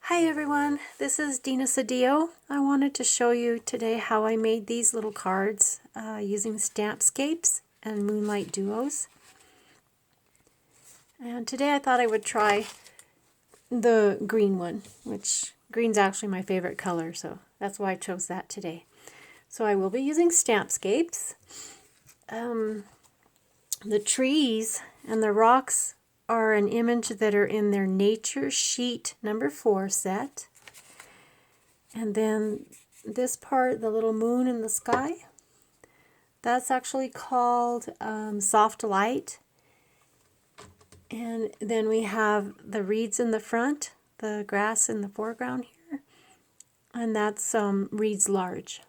Hi everyone, this is Dina Cedillo. I wanted to show you today how I made these little cards using Stampscapes and Moonlight Duos. And today I thought I would try the green one, which green's actually my favorite color, so that's why I chose that today. So I will be using Stampscapes. The trees and the rocks are an image that are in their Nature Sheet number 4 set. And then this part, the little moon in the sky, that's actually called Soft Light. And then we have the reeds in the front, the grass in the foreground here, and that's Reeds Large.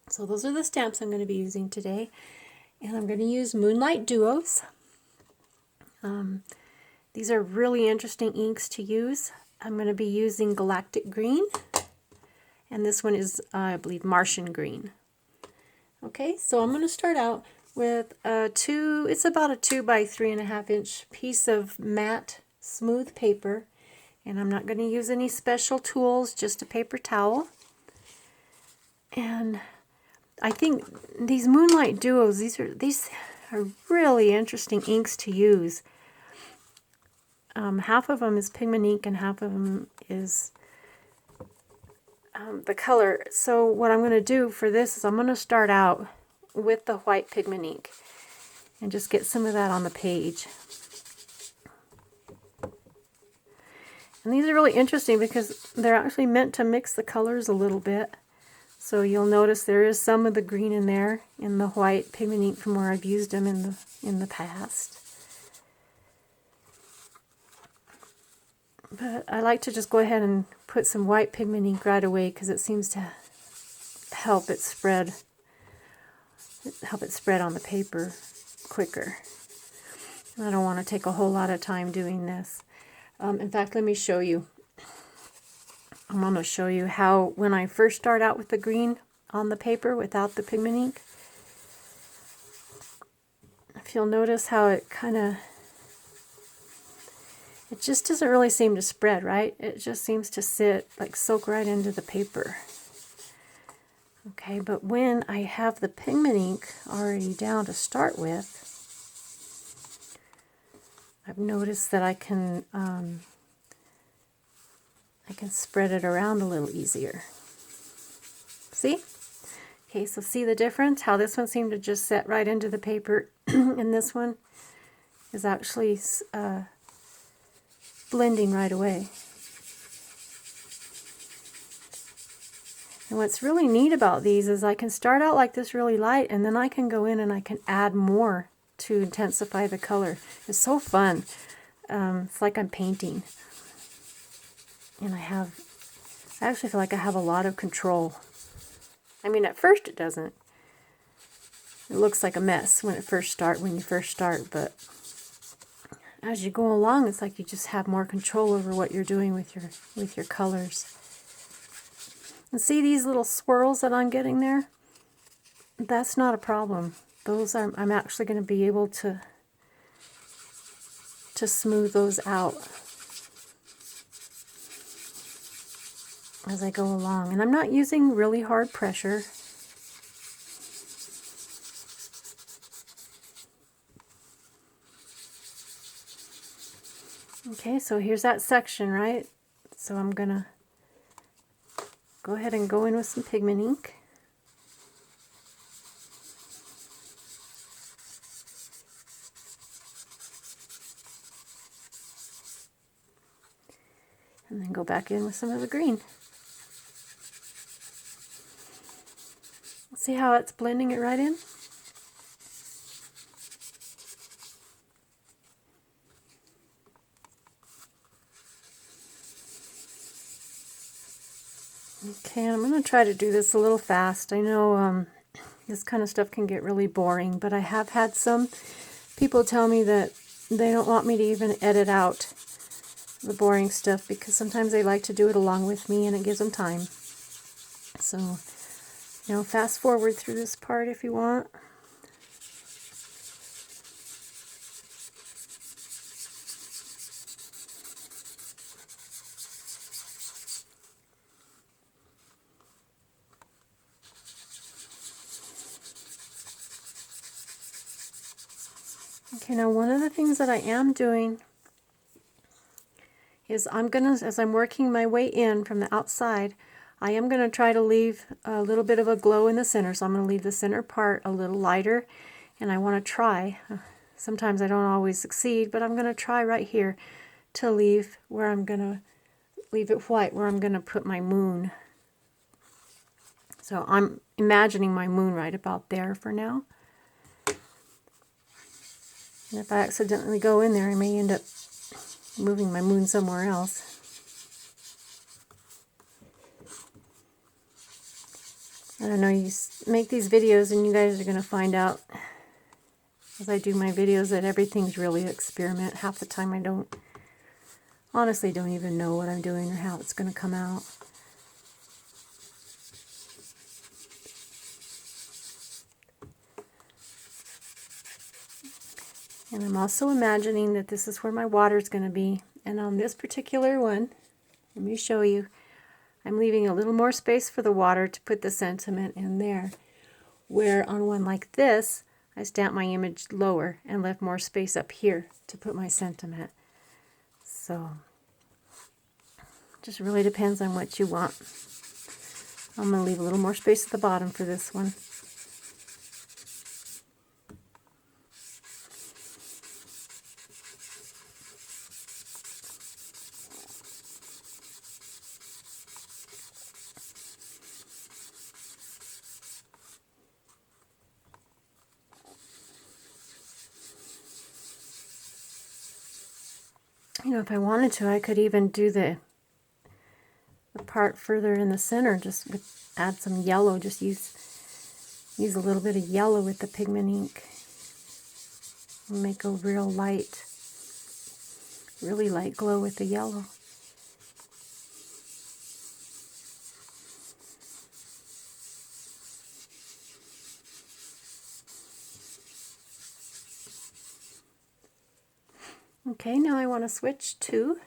So those are the stamps I'm going to be using today. And I'm going to use Moonlight Duos. These are really interesting inks to use. I'm going to be using Galactic Green, and this one is, I believe, Martian Green. Okay, so I'm going to start out with it's about a 2 by 3.5 inch piece of matte smooth paper, and I'm not going to use any special tools, just a paper towel. And I think these Moonlight Duos, these are really interesting inks to use. Half of them is pigment ink and half of them is the color. So what I'm going to do for this is I'm going to start out with the white pigment ink and just get some of that on the page. And these are really interesting because they're actually meant to mix the colors a little bit. So you'll notice there is some of the green in there in the white pigment ink from where I've used them in the past. But I like to just go ahead and put some white pigment ink right away because it seems to help it spread on the paper quicker. And I don't want to take a whole lot of time doing this. In fact, let me show you. I'm going to show you how when I first start out with the green on the paper without the pigment ink, if you'll notice how it just doesn't really seem to spread, right? It just seems to soak right into the paper. Okay, but when I have the pigment ink already down to start with, I've noticed that I can spread it around a little easier. See? Okay, so see the difference? How this one seemed to just set right into the paper, and this one is actually blending right away. And what's really neat about these is I can start out like this really light, and then I can go in and I can add more to intensify the color. It's so fun. It's like I'm painting. And I actually feel like I have a lot of control. I mean, at first it doesn't. It looks like a mess when you first start, but as you go along, it's like you just have more control over what you're doing with your colors. And see these little swirls that I'm getting there? That's not a problem. I'm actually going to be able to smooth those out as I go along. And I'm not using really hard pressure. Okay, so here's that section, right? So I'm going to go ahead and go in with some pigment ink. And then go back in with some of the green. See how it's blending it right in? Okay, I'm going to try to do this a little fast. I know this kind of stuff can get really boring, but I have had some people tell me that they don't want me to even edit out the boring stuff because sometimes they like to do it along with me and it gives them time. So, fast forward through this part if you want. Okay, now one of the things that I am doing is I'm gonna, as I'm working my way in from the outside, I am gonna try to leave a little bit of a glow in the center. So I'm gonna leave the center part a little lighter, and I wanna try, sometimes I don't always succeed, but I'm gonna try right here to leave where I'm gonna leave it white, where I'm gonna put my moon. So I'm imagining my moon right about there for now. And if I accidentally go in there, I may end up moving my moon somewhere else. I don't know, you make these videos and you guys are going to find out as I do my videos that everything's really an experiment. Half the time I honestly don't even know what I'm doing or how it's going to come out. And I'm also imagining that this is where my water is going to be. And on this particular one, let me show you, I'm leaving a little more space for the water to put the sentiment in there. Where on one like this, I stamped my image lower and left more space up here to put my sentiment. So, it just really depends on what you want. I'm going to leave a little more space at the bottom for this one. You know, if I wanted to, I could even do the part further in the center, just add some yellow, just use a little bit of yellow with the pigment ink. Make a real light, really light glow with the yellow. Okay, now I want to switch to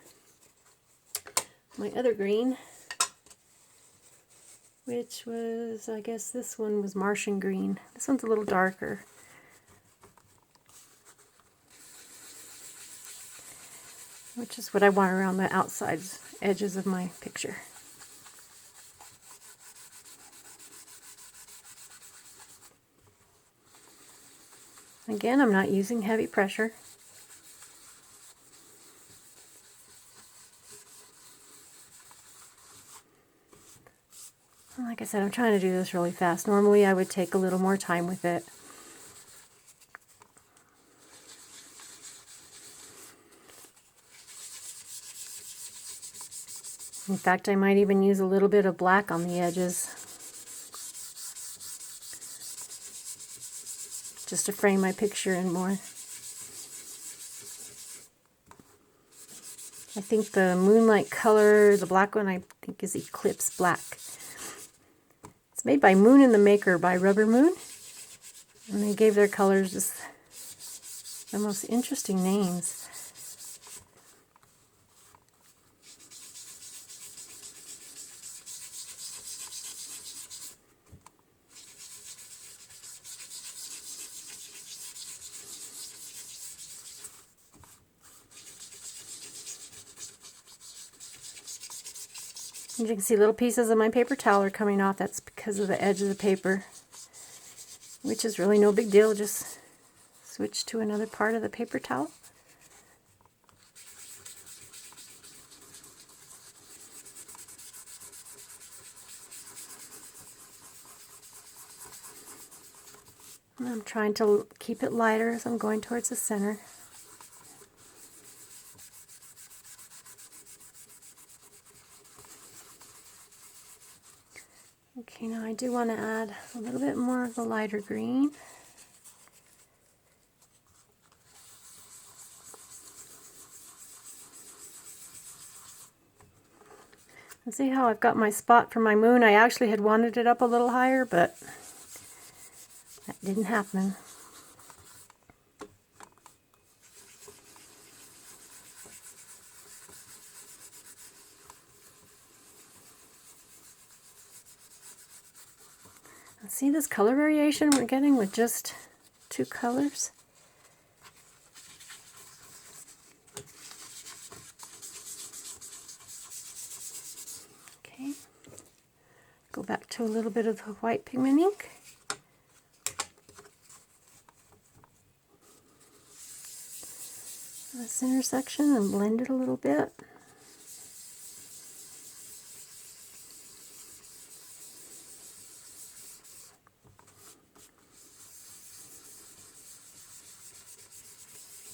my other green, which was, I guess this one was Martian green. This one's a little darker. Which is what I want around the outside edges of my picture. Again, I'm not using heavy pressure. Like I said, I'm trying to do this really fast. Normally I would take a little more time with it. In fact, I might even use a little bit of black on the edges, just to frame my picture in more. I think the moonlight color, the black one, I think is Eclipse Black. It's made by Moon in the Maker by Rubber Moon. And they gave their colors just the most interesting names. You can see little pieces of my paper towel are coming off. That's because of the edge of the paper, which is really no big deal. Just switch to another part of the paper towel. And I'm trying to keep it lighter as I'm going towards the center. Okay, now I do want to add a little bit more of the lighter green. And see how I've got my spot for my moon? I actually had wanted it up a little higher, but that didn't happen. See this color variation we're getting with just two colors? back to a little bit of the white pigment ink. This intersection and blend it a little bit.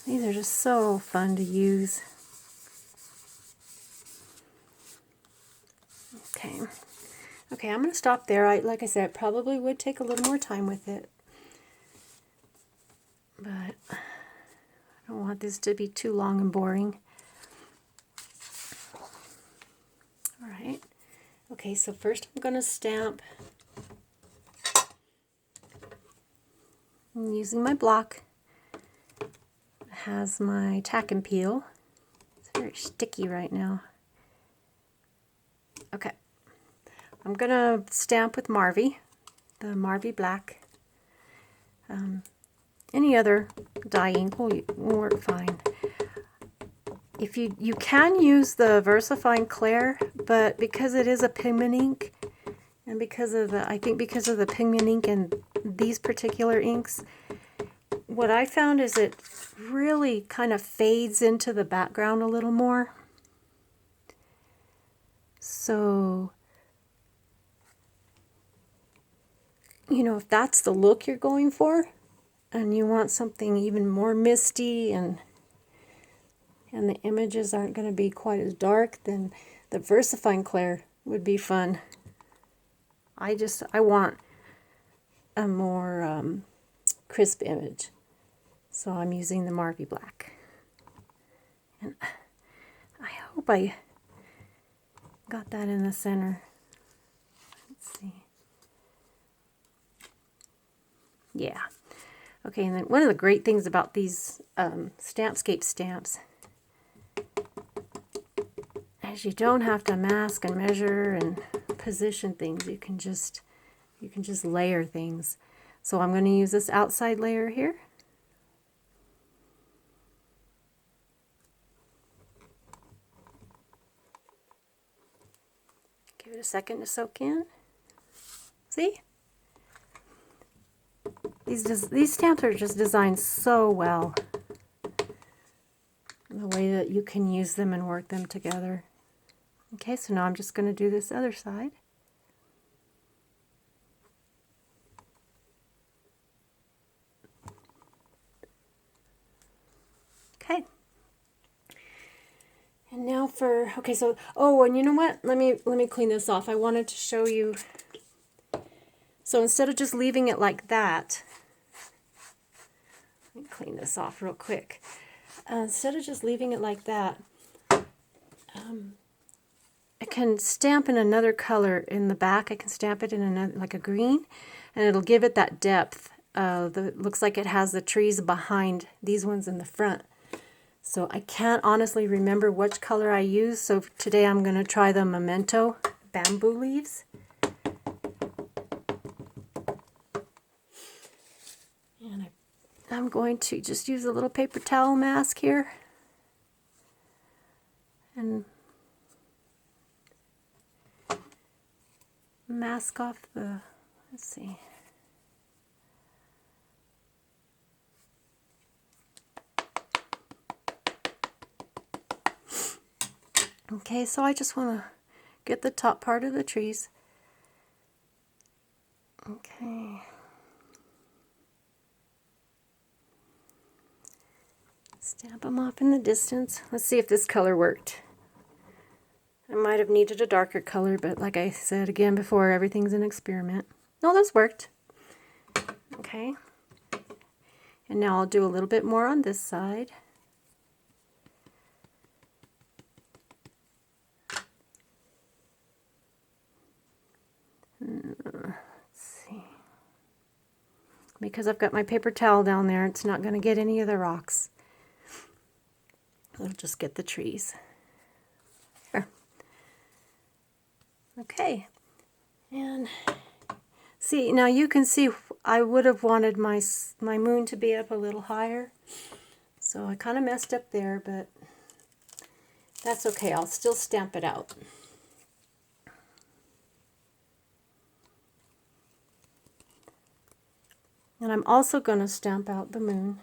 These are just so fun to use. Okay. Okay, I'm going to stop there. Like I said, it probably would take a little more time with it. But I don't want this to be too long and boring. All right. Okay, so first I'm going to stamp. I'm using my block. It has my tack and peel. It's very sticky right now. Okay. I'm going to stamp with Marvy, the Marvy Black. Any other dye ink will work fine. If you can use the VersaFine Clair, but because it is a pigment ink, and because of the pigment ink and these particular inks, what I found is it really kind of fades into the background a little more. So, you know, if that's the look you're going for, and you want something even more misty and the images aren't going to be quite as dark, then the VersaFine Clair would be fun. I want a more crisp image, so I'm using the Marvy Black. And I hope I got that in the center. Let's see. Yeah. Okay, and then one of the great things about these Stampscape stamps is you don't have to mask and measure and position things. You can just layer things. So I'm going to use this outside layer here. Give it a second to soak in. See? These stamps are just designed so well. The way that you can use them and work them together. Okay, so now I'm just going to do this other side. Okay. And now for, okay, so, oh, and you know what? Let me clean this off. I wanted to show you. So instead of just leaving it like that, let me clean this off real quick. Instead of just leaving it like that, I can stamp in another color in the back. I can stamp it in another, like a green, and it'll give it that depth. Looks like it has the trees behind these ones in the front. So I can't honestly remember which color I use, so today I'm going to try the Memento bamboo leaves. And I'm going to just use a little paper towel mask here. And mask off the, let's see. Okay, so I just want to get the top part of the trees. Okay. Stamp them off in the distance. Let's see if this color worked. I might have needed a darker color, but like I said again before, everything's an experiment. No, this worked. Okay. And now I'll do a little bit more on this side. Let's see. Because I've got my paper towel down there, it's not going to get any of the rocks. It'll just get the trees. There. Okay. And see, now you can see I would have wanted my moon to be up a little higher. So I kind of messed up there, but that's okay. I'll still stamp it out. And I'm also going to stamp out the moon.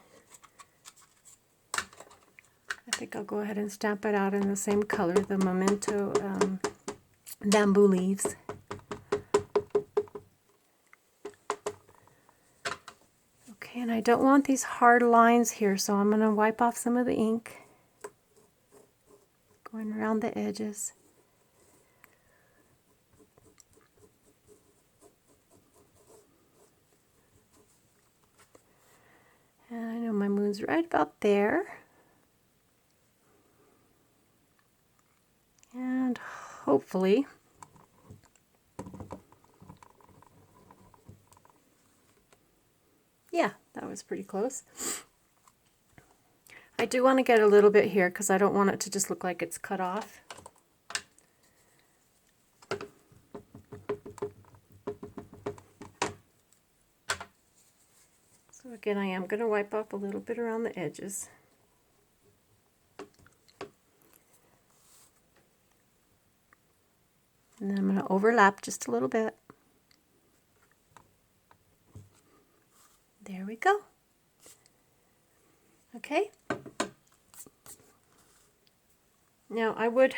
I think I'll go ahead and stamp it out in the same color, the Memento bamboo leaves. Okay, and I don't want these hard lines here, so I'm going to wipe off some of the ink, going around the edges. And I know my moon's right about there. And hopefully yeah, that was pretty close. I do want to get a little bit here because I don't want it to just look like it's cut off. So again, I am going to wipe off a little bit around the edges. And then I'm going to overlap just a little bit. There we go. Okay. Now I would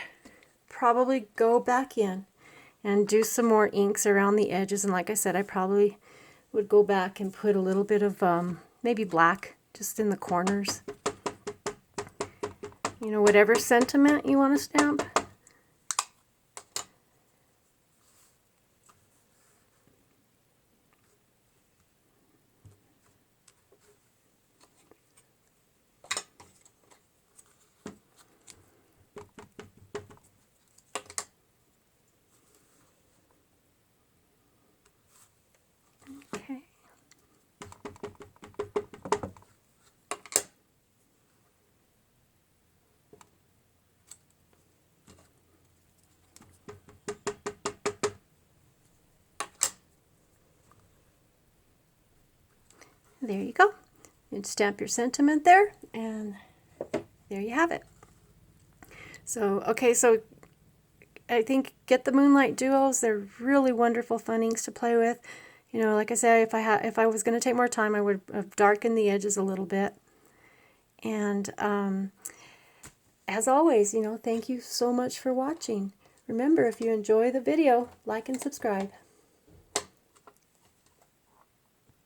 probably go back in and do some more inks around the edges, and like I said, I probably would go back and put a little bit of maybe black just in the corners. You know, whatever sentiment you want to stamp. Okay. There you go. You'd stamp your sentiment there, and there you have it. So, okay, so I think get the Moonlight Duos. They're really wonderful fun inks to play with. You know, like I said, if I was going to take more time, I would have darkened the edges a little bit. And as always, you know, thank you so much for watching. Remember, if you enjoy the video, like and subscribe.